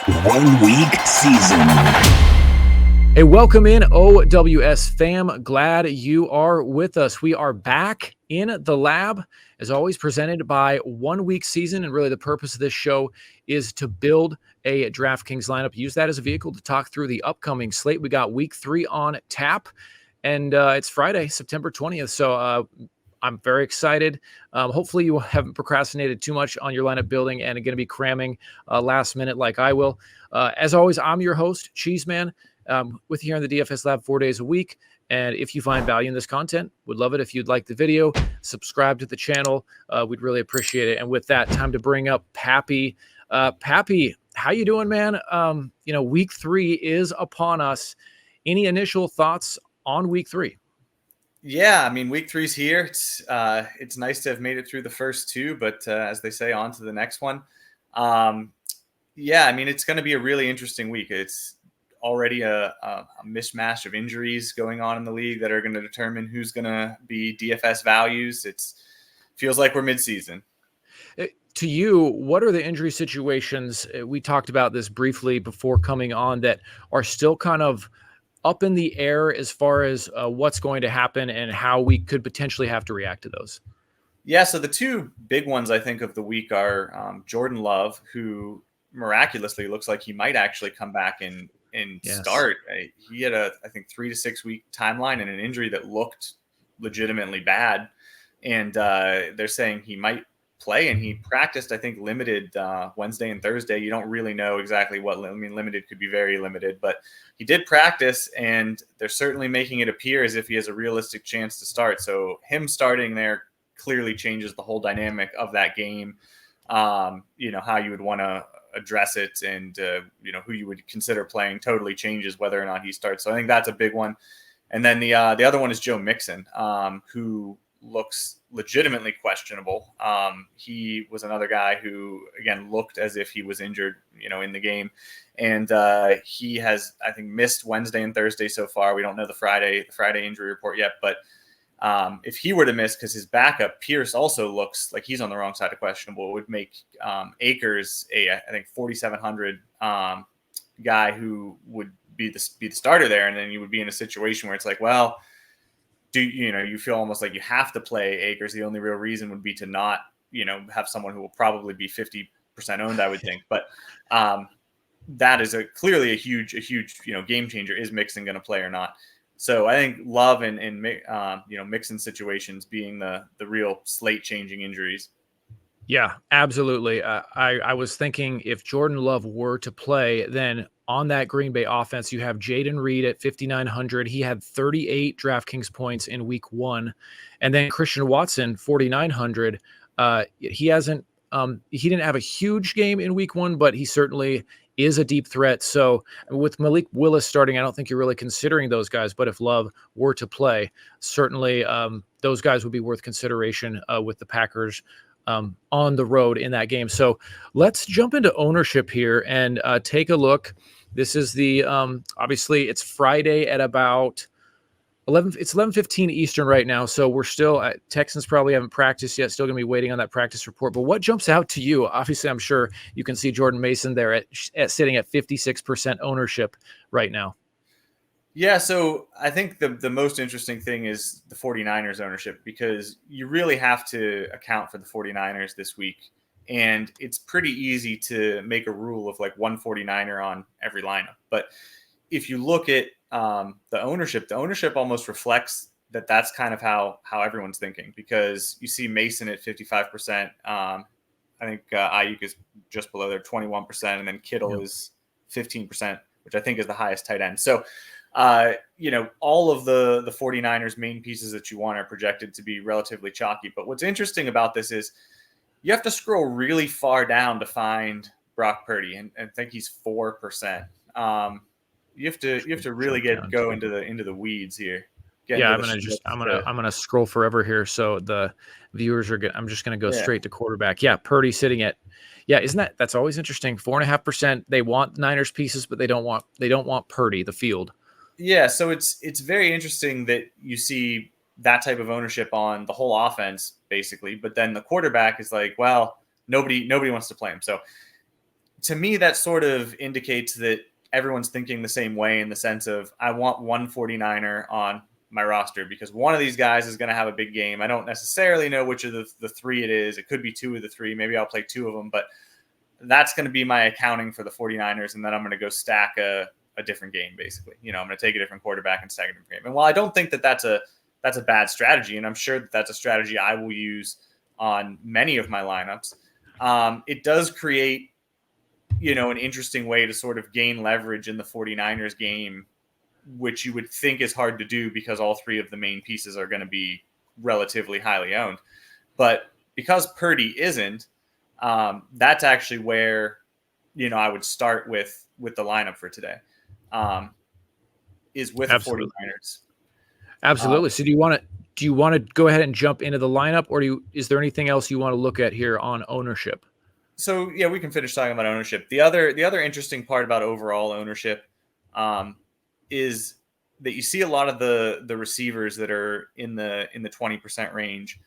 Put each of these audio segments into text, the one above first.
1 week season. Hey, welcome in, OWS fam. Glad you are with us. We are back in the lab, as always, presented by 1 week season. And really, the purpose of this show is to build a DraftKings lineup. Use that as a vehicle to talk through the upcoming slate. We got week 3 on tap, and it's Friday, September 20th. So I'm very excited. Hopefully, you haven't procrastinated too much on your lineup building and are going to be cramming last minute like I will. As always, I'm your host, Cheeseman. With you here in the DFS Lab 4 days a week. And if you find value in this content, would love it if you'd like the video, subscribe to the channel. We'd really appreciate it. And with that, time to bring up Papy. Papy, how you doing, man? Week 3 is upon us. Any initial thoughts on week 3? Yeah, I mean, week 3's here. It's nice to have made it through the first 2, but as they say, on to the next one. Yeah, I mean, it's going to be a really interesting week. It's already a mishmash of injuries going on in the league that are going to determine who's going to be DFS values. It feels like we're mid-season. To you, what are the injury situations? We talked about this briefly before coming on that are still kind of up in the air as far as what's going to happen and how we could potentially have to react to those. Yeah, so the 2 big ones I think of the week are Jordan Love, who miraculously looks like he might actually come back and start. He had I think 3 to 6 week timeline and an injury that looked legitimately bad. And they're saying he might play, and he practiced, I think, limited Wednesday and Thursday. You don't really know exactly limited could be very limited, but he did practice, and they're certainly making it appear as if he has a realistic chance to start. So him starting there clearly changes the whole dynamic of that game. How you would want to address it and, who you would consider playing totally changes whether or not he starts. So I think that's a big one. And then the other one is Joe Mixon, who looks legitimately questionable. He was another guy who, again, looked as if he was injured, in the game. And he has, I think, missed Wednesday and Thursday so far. We don't know the Friday injury report yet, but if he were to miss, because his backup Pierce also looks like he's on the wrong side of questionable, it would make Akers I think 4,700 guy who would be the starter there, and then you would be in a situation where it's like, well, you feel almost like you have to play Akers. The only real reason would be to not have someone who will probably be 50% owned, I would think, but that is clearly a huge game changer. Is Mixon going to play or not? So I think Love and Mixon situations being the real slate-changing injuries. Yeah, absolutely. I was thinking if Jordan Love were to play, then on that Green Bay offense, you have Jaden Reed at 5,900. He had 38 DraftKings points in week 1. And then Christian Watson, 4,900. He didn't have a huge game in week 1, but he certainly is a deep threat. So with Malik Willis starting, I don't think you're really considering those guys. But if Love were to play, certainly those guys would be worth consideration with the Packers on the road in that game. So let's jump into ownership here and take a look. This is the obviously it's Friday at about 11. It's 11:15 Eastern right now. So we're still Texans probably haven't practiced yet. Still going to be waiting on that practice report. But what jumps out to you? Obviously, I'm sure you can see Jordan Mason there at sitting at 56% ownership right now. Yeah, so I think the most interesting thing is the 49ers ownership, because you really have to account for the 49ers this week. And it's pretty easy to make a rule of like one 49er on every lineup. But if you look at the ownership almost reflects that's kind of how everyone's thinking, because you see Mason at 55%. I think Aiyuk is just below there, 21%. And then Kittle is 15%, which I think is the highest tight end. So all of the 49ers main pieces that you want are projected to be relatively chalky. But what's interesting about this is you have to scroll really far down to find Brock Purdy, and think he's 4%. You have to really go into the weeds here. I'm gonna scroll forever here. So the viewers are I'm just gonna go straight to quarterback. Yeah, Purdy sitting at that's always interesting. 4.5%. They want Niners pieces, but they don't want Purdy, the field. Yeah, so it's very interesting that you see that type of ownership on the whole offense, basically. But then the quarterback is like, well, nobody wants to play him. So to me, that sort of indicates that everyone's thinking the same way in the sense of I want one 49er on my roster because one of these guys is going to have a big game. I don't necessarily know which of the three it is. It could be two of the three. Maybe I'll play two of them, but that's going to be my accounting for the 49ers. And then I'm going to go stack a different game, basically. I'm going to take a different quarterback and stack a different game. And while I don't think that that's a bad strategy, and I'm sure that that's a strategy I will use on many of my lineups, it does create, an interesting way to sort of gain leverage in the 49ers game, which you would think is hard to do because all three of the main pieces are going to be relatively highly owned. But because Purdy isn't, that's actually where, I would start with the lineup for today, is with Absolutely. the 49ers. Absolutely. So do you want to go ahead and jump into the lineup, or is there anything else you want to look at here on ownership? So yeah, we can finish talking about ownership. The other interesting part about overall ownership is that you see a lot of the receivers that are in the 20% range,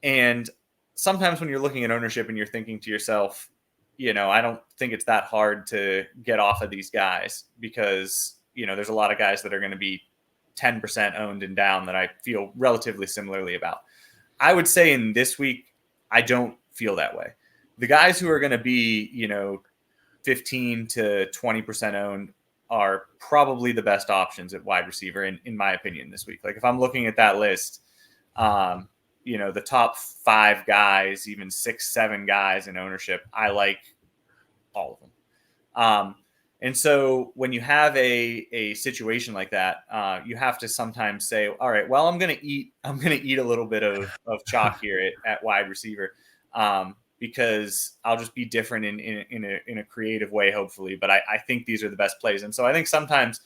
and sometimes when you're looking at ownership and you're thinking to yourself, I don't think it's that hard to get off of these guys because there's a lot of guys that are going to be 10% owned and down that I feel relatively similarly about. I would say in this week, I don't feel that way. The guys who are going to be, 15 to 20% owned are probably the best options at wide receiver, in my opinion, this week. Like if I'm looking at that list, the top 5 guys, even 6, 7 guys in ownership, I like all of them. And so when you have a situation like that, you have to sometimes say, all right, well, I'm going to eat a little bit of chalk here at wide receiver. Because I'll just be different in a creative way, hopefully. But I think these are the best plays. And so I think sometimes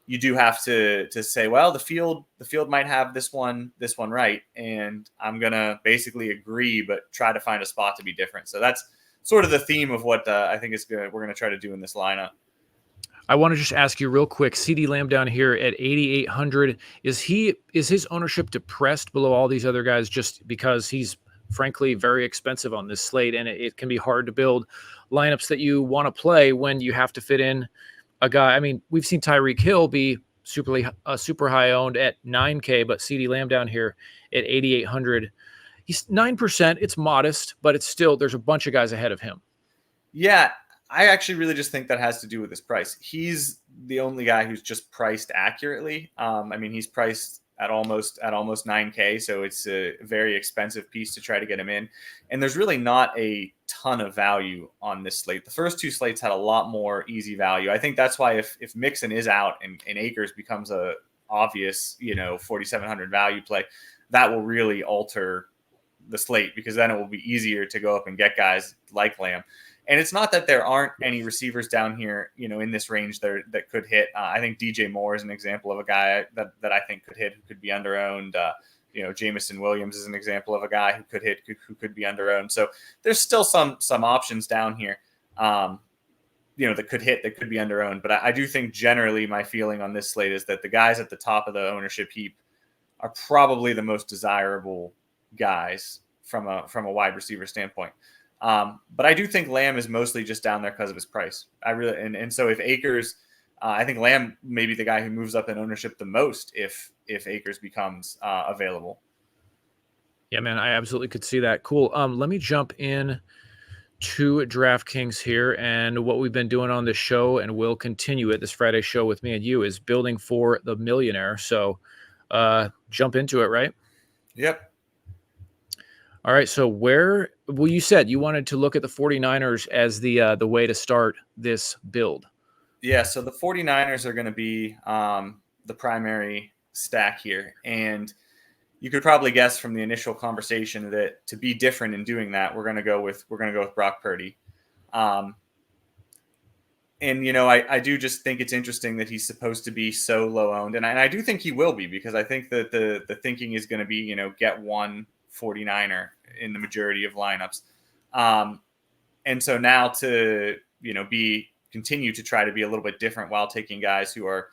you do have to say, well, the field might have this one right. And I'm going to basically agree, but try to find a spot to be different. So that's sort of the theme of what I think we're going to try to do in this lineup. I want to just ask you real quick, CeeDee Lamb down here at 8,800. Is his ownership depressed below all these other guys just because he's frankly very expensive on this slate, and it can be hard to build lineups that you want to play when you have to fit in a guy? I mean, we've seen Tyreek Hill be super high owned at 9K, but CeeDee Lamb down here at 8,800. He's 9%. It's modest, but it's still, there's a bunch of guys ahead of him. Yeah, I actually really just think that has to do with his price. He's the only guy who's just priced accurately. I mean, he's priced at almost 9K, so it's a very expensive piece to try to get him in. And there's really not a ton of value on this slate. The first 2 slates had a lot more easy value. I think that's why if Mixon is out and Akers becomes a obvious 4,700 value play, that will really alter the slate because then it will be easier to go up and get guys like Lamb. And it's not that there aren't any receivers down here, in this range that could hit. I think DJ Moore is an example of a guy that I think could hit, who could be underowned. Jameson Williams is an example of a guy who could hit, who could be underowned. So there's still some options down here, that could hit, that could be underowned. But I do think generally my feeling on this slate is that the guys at the top of the ownership heap are probably the most desirable guys from a wide receiver standpoint. But I do think Lamb is mostly just down there because of his price. And so if Akers, I think Lamb may be the guy who moves up in ownership the most if Akers becomes available. Yeah, man, I absolutely could see that. Cool. Let me jump in to DraftKings here, and what we've been doing on this show, and we'll continue it. This Friday show with me and you is building for the millionaire. So, jump into it, right? Yep. All right, so you said you wanted to look at the 49ers as the way to start this build. Yeah, so the 49ers are going to be the primary stack here. And you could probably guess from the initial conversation that to be different in doing that, we're going to go with Brock Purdy. And I do just think it's interesting that he's supposed to be so low owned, and I do think he will be, because I think that the thinking is going to be, get one 49er in the majority of lineups. And so now to, continue to try to be a little bit different while taking guys who are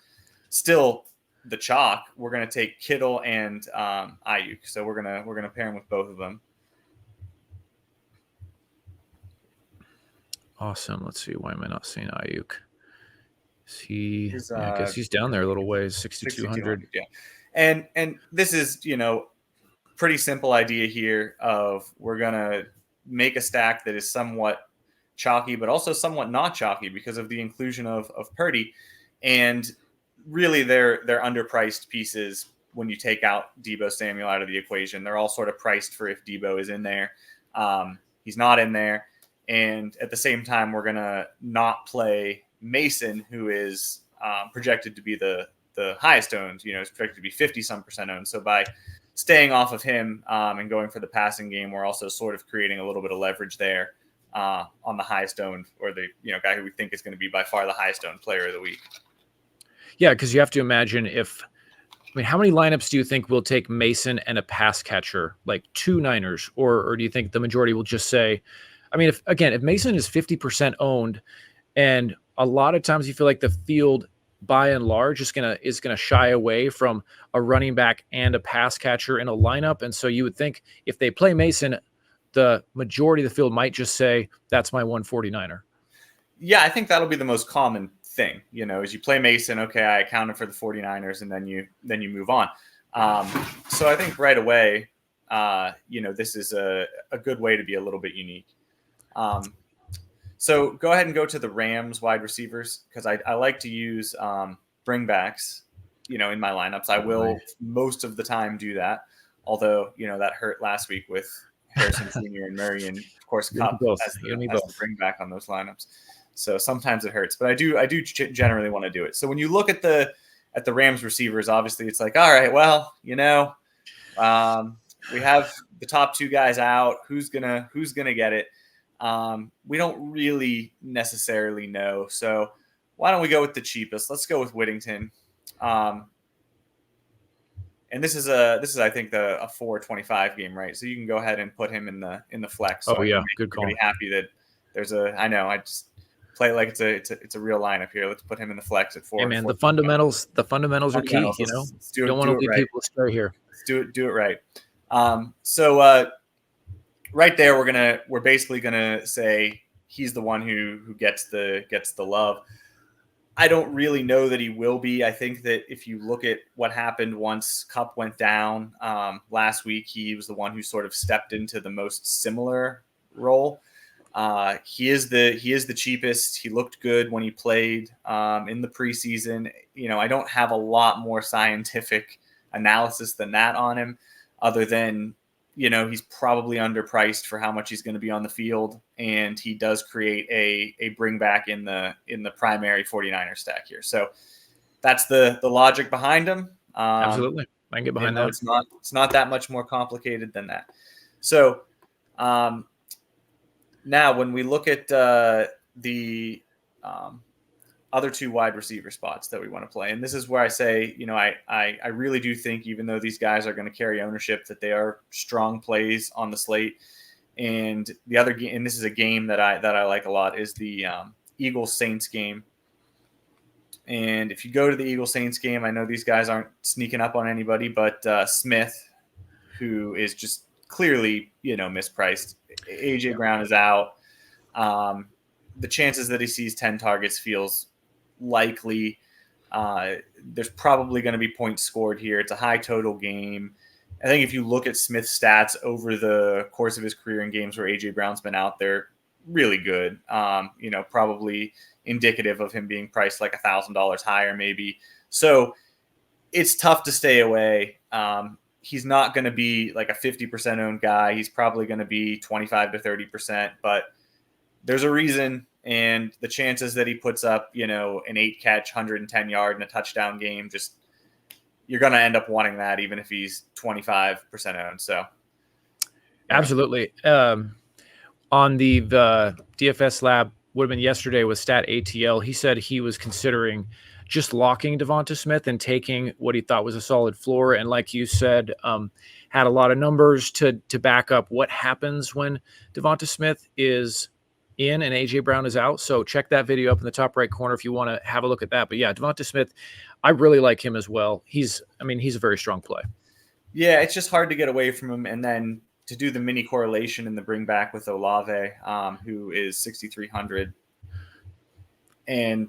still the chalk, we're going to take Kittle and Aiyuk. So we're going to pair him with both of them. Awesome. Let's see. Why am I not seeing Aiyuk? Is he? He's, I guess he's down there a little ways. 6,200. Yeah, and this is pretty simple idea here of we're gonna make a stack that is somewhat chalky, but also somewhat not chalky because of the inclusion of Purdy, and really they're underpriced pieces when you take out Deebo Samuel out of the equation. They're all sort of priced for if Deebo is in there. He's not in there, and at the same time we're gonna not play Mason, who is projected to be the highest owned. Is projected to be 50% owned. So by staying off of him and going for the passing game, we're also sort of creating a little bit of leverage there on the highest owned, or the guy who we think is going to be by far the highest owned player of the week. Yeah, because you have to imagine how many lineups do you think will take Mason and a pass catcher, like 2 Niners, or do you think the majority will just say, if Mason is 50% owned, and a lot of times you feel like the field by and large is gonna shy away from a running back and a pass catcher in a lineup, and so you would think if they play Mason, the majority of the field might just say that's my 149er. Yeah, I think that'll be the most common thing. As you play Mason, okay, I accounted for the 49ers, and then you move on. So I think right away, this is a good way to be a little bit unique. So go ahead and go to the Rams wide receivers, because I like to use bringbacks, in my lineups. I will most of the time do that. Although, that hurt last week with Harrison Jr. and Murray, and of course Kupp as the bringback on those lineups. So sometimes it hurts, but I do generally want to do it. So when you look at the Rams receivers, obviously it's like, all right, well, we have the top 2 guys out. Who's gonna get it? We don't really necessarily know. So why don't we go with the cheapest? Let's go with Whittington. And this is I think a 425 game, right? So you can go ahead and put him in the flex. So good call. Really happy that there's I just play it like it's a real lineup here. Let's put him in the flex at 4. Hey man, the fundamentals are key. You don't want to leave people astray here. Let's do it right. So right there, we're basically gonna say he's the one who gets the love. I don't really know that he will be. I think that if you look at what happened once Kupp went down last week, he was the one who sort of stepped into the most similar role. He is the cheapest. He looked good when he played in the preseason. I don't have a lot more scientific analysis than that on him, other than he's probably underpriced for how much he's going to be on the field, and he does create a bring back in the primary 49er stack here. So that's the logic behind him. Absolutely, I can get behind that. It's not that much more complicated than that. So now when we look at the other 2 wide receiver spots that we want to play, and this is where I say, I really do think, even though these guys are going to carry ownership, that they are strong plays on the slate. And the other game, and this is a game that I like a lot, is the Eagles Saints game. And if you go to the Eagles Saints game, I know these guys aren't sneaking up on anybody, but Smith, who is just clearly mispriced. AJ Brown is out. The chances that he sees 10 targets feels likely. There's probably going to be points scored here. It's a high total game. I think if you look at Smith's stats over the course of his career in games where AJ Brown's been out, they're really good. Probably indicative of him being priced like $1,000 higher, maybe. So it's tough to stay away. He's not going to be like a 50% owned guy. He's probably going to be 25 to 30%, but there's a reason. And the chances that he puts up, an 8-catch, 110-yard and a touchdown game, just you're going to end up wanting that, even if he's 25% owned. So, absolutely. On the DFS lab, would have been yesterday with Stat ATL. He said he was considering just locking Devonta Smith and taking what he thought was a solid floor. And like you said, had a lot of numbers to back up what happens when Devonta Smith is in and AJ Brown is out. So check that video up in the top right corner if you want to have a look at that. But yeah, Devonta Smith, I really like him as well. He's a very strong play. Yeah, it's just hard to get away from him. And then to do the mini correlation and the bring back with Olave, who is 6,300. And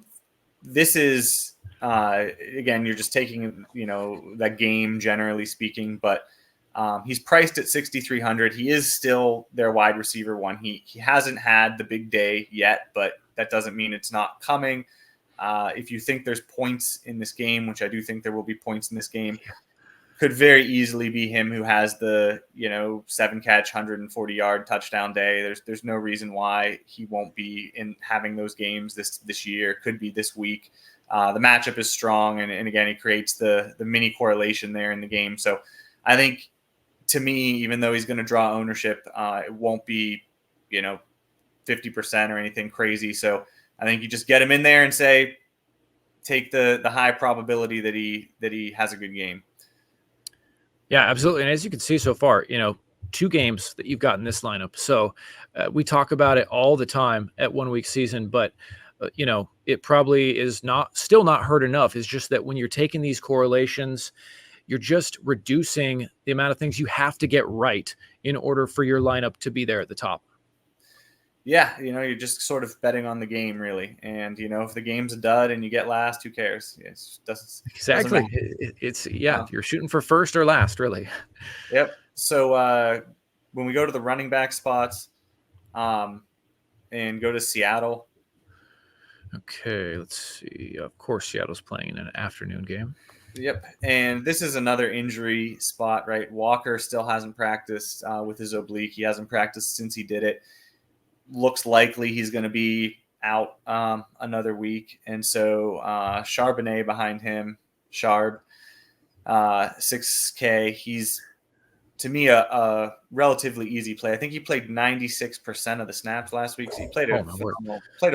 this is, again, you're just taking, that game generally speaking, but he's priced at 6,300. He is still their wide receiver one. He hasn't had the big day yet, but that doesn't mean it's not coming. If you think there's points in this game, which I do think there will be points in this game, could very easily be him who has the 7-catch, 140-yard touchdown day. There's no reason why he won't be in having those games this year. Could be this week. The matchup is strong, and again, he creates the mini correlation there in the game. So I think, to me, even though he's going to draw ownership, it won't be 50% or anything crazy. So I think you just get him in there and say, take the high probability that he has a good game. Yeah, absolutely. And as you can see so far, 2 games that you've got in this lineup. So we talk about it all the time at 1 week season, but it probably is still not hurt enough. It's just that when you're taking these correlations, you're just reducing the amount of things you have to get right in order for your lineup to be there at the top. Yeah, you're just sort of betting on the game, really. And, if the game's a dud and you get last, who cares? It doesn't exactly. It's you're shooting for first or last, really. Yep. So when we go to the running back spots and go to Seattle. Okay, let's see. Of course, Seattle's playing in an afternoon game. Yep. And this is another injury spot, right? Walker still hasn't practiced with his oblique. He hasn't practiced since he did it. Looks likely he's going to be out another week. And so Charbonnet behind him, Sharb, 6K. He's, to me, a relatively easy play. I think he played 96% of the snaps last week. So he played a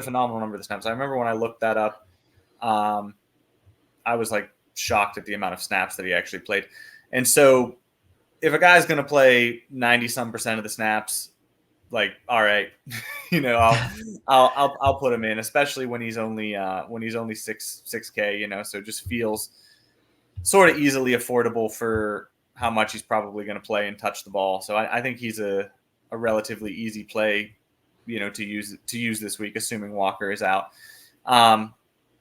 phenomenal number of the snaps. I remember when I looked that up, I was like shocked at the amount of snaps that he actually played. And so if a guy's going to play 90-some% of the snaps, like, all right, I'll put him in, especially when he's only 6K, so it just feels sort of easily affordable for how much he's probably going to play and touch the ball. So I think he's a relatively easy play, to use this week, assuming Walker is out. And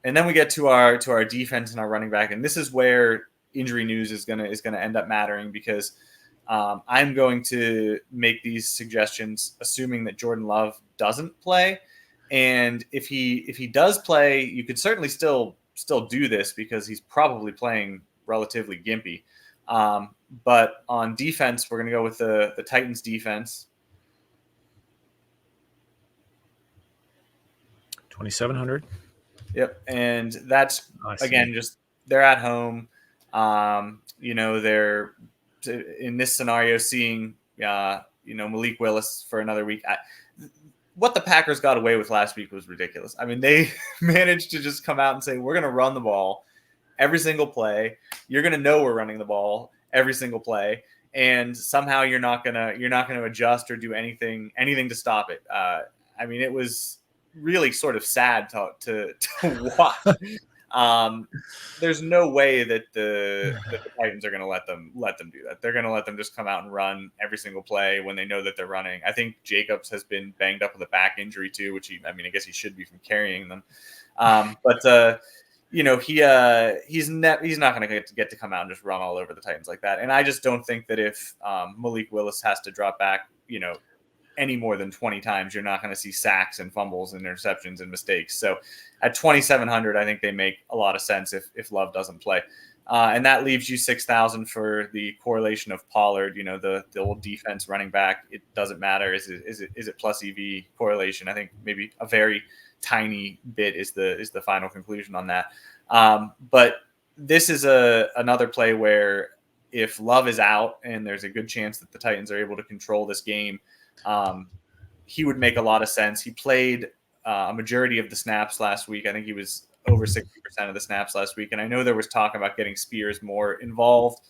then we get to our defense and our running back, and this is where injury news is gonna end up mattering, because I'm going to make these suggestions assuming that Jordan Love doesn't play. And if he does play, you could certainly still do this because he's probably playing relatively gimpy. But on defense, we're going to go with the Titans defense. 2,700. Yep. And that's, again, just they're at home. They're in this scenario seeing, Malik Willis for another week. What the Packers got away with last week was ridiculous. I mean, they managed to just come out and say, we're going to run the ball every single play. You're going to know we're running the ball every single play. And somehow you're not going to adjust or do anything to stop it. I mean, it was really sort of sad to watch. There's no way that the Titans are going to let them do that. They're going to let them just come out and run every single play when they know that they're running. I think Jacobs has been banged up with a back injury too, which I guess he should be from carrying them. But he's not going to get to come out and just run all over the Titans like that. And I just don't think that if Malik Willis has to drop back, any more than 20 times, you're not going to see sacks and fumbles and interceptions and mistakes. So at 2,700, I think they make a lot of sense if Love doesn't play. And that leaves you 6,000 for the correlation of Pollard, the old defense running back. It doesn't matter. Is it plus EV correlation? I think maybe a very tiny bit is the final conclusion on that. But this is another play where if Love is out and there's a good chance that the Titans are able to control this game, he would make a lot of sense. He played a majority of the snaps last week. I think he was over 60% of the snaps last week. And I know there was talk about getting Spears more involved.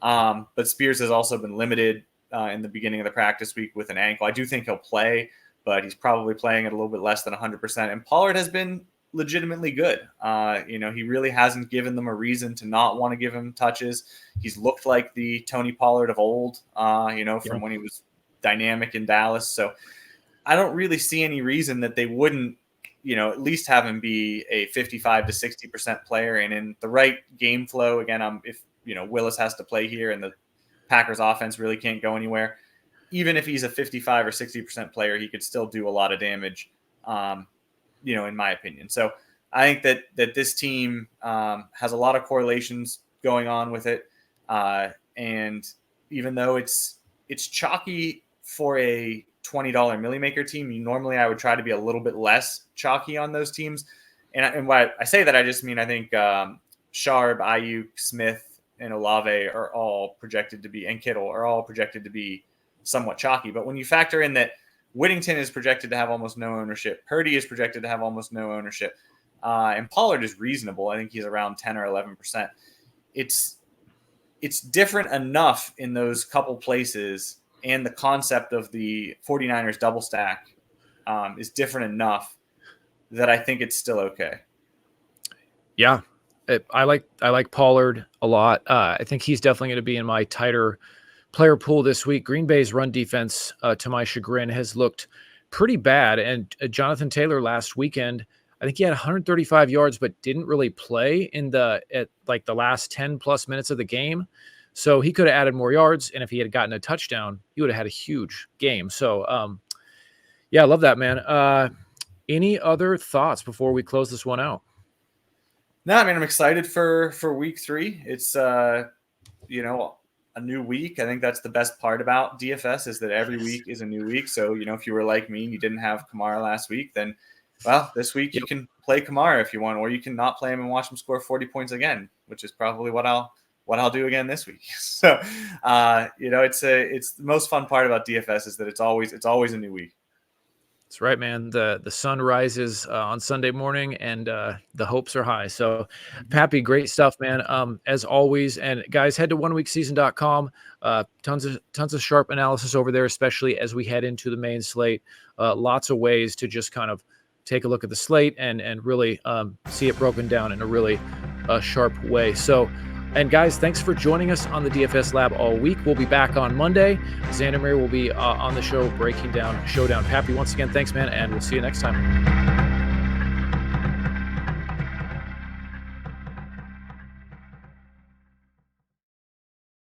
But Spears has also been limited in the beginning of the practice week with an ankle. I do think he'll play, but he's probably playing at a little bit less than 100%. And Pollard has been legitimately good. He really hasn't given them a reason to not want to give him touches. He's looked like the Tony Pollard of old, from when he was dynamic in Dallas. So I don't really see any reason that they wouldn't, at least have him be a 55 to 60% player. And in the right game flow, again, if Willis has to play here and the Packers offense really can't go anywhere, even if he's a 55 or 60% player, he could still do a lot of damage, in my opinion. So I think that this team has a lot of correlations going on with it. And even though it's chalky for a $20 Millie Maker team, normally I would try to be a little bit less chalky on those teams. And why I say that, I just mean, I think Sharp, Aiyuk, Smith, and Olave are all projected to be, and Kittle are all projected to be somewhat chalky. But when you factor in that Whittington is projected to have almost no ownership, Purdy is projected to have almost no ownership, and Pollard is reasonable. I think he's around 10 or 11%. It's different enough in those couple places, and the concept of the 49ers double stack is different enough that I think it's still okay. Yeah, I like Pollard a lot. I think he's definitely going to be in my tighter player pool this week. Green Bay's run defense, to my chagrin, has looked pretty bad. And Jonathan Taylor last weekend, I think he had 135 yards, but didn't really play at the last 10 plus minutes of the game. So he could have added more yards. And if he had gotten a touchdown, he would have had a huge game. So, I love that, man. Any other thoughts before we close this one out? No, I mean, I'm excited for week 3. It's, a new week. I think that's the best part about DFS, is that every week is a new week. So, if you were like me and you didn't have Kamara last week, then, well, this week you can play Kamara if you want, or you can not play him and watch him score 40 points again, which is probably what I'll do again this week. So, it's the most fun part about DFS is that it's always a new week. That's right, man. The sun rises on Sunday morning, and the hopes are high. So, Papy, great stuff, man. As always, and guys, head to oneweekseason.com. Tons of sharp analysis over there, especially as we head into the main slate. Lots of ways to just kind of take a look at the slate and really see it broken down in a really sharp way. So. And guys, thanks for joining us on the DFS Lab all week. We'll be back on Monday. Xandermere will be on the show breaking down Showdown. Papy, once again, thanks, man, and we'll see you next time.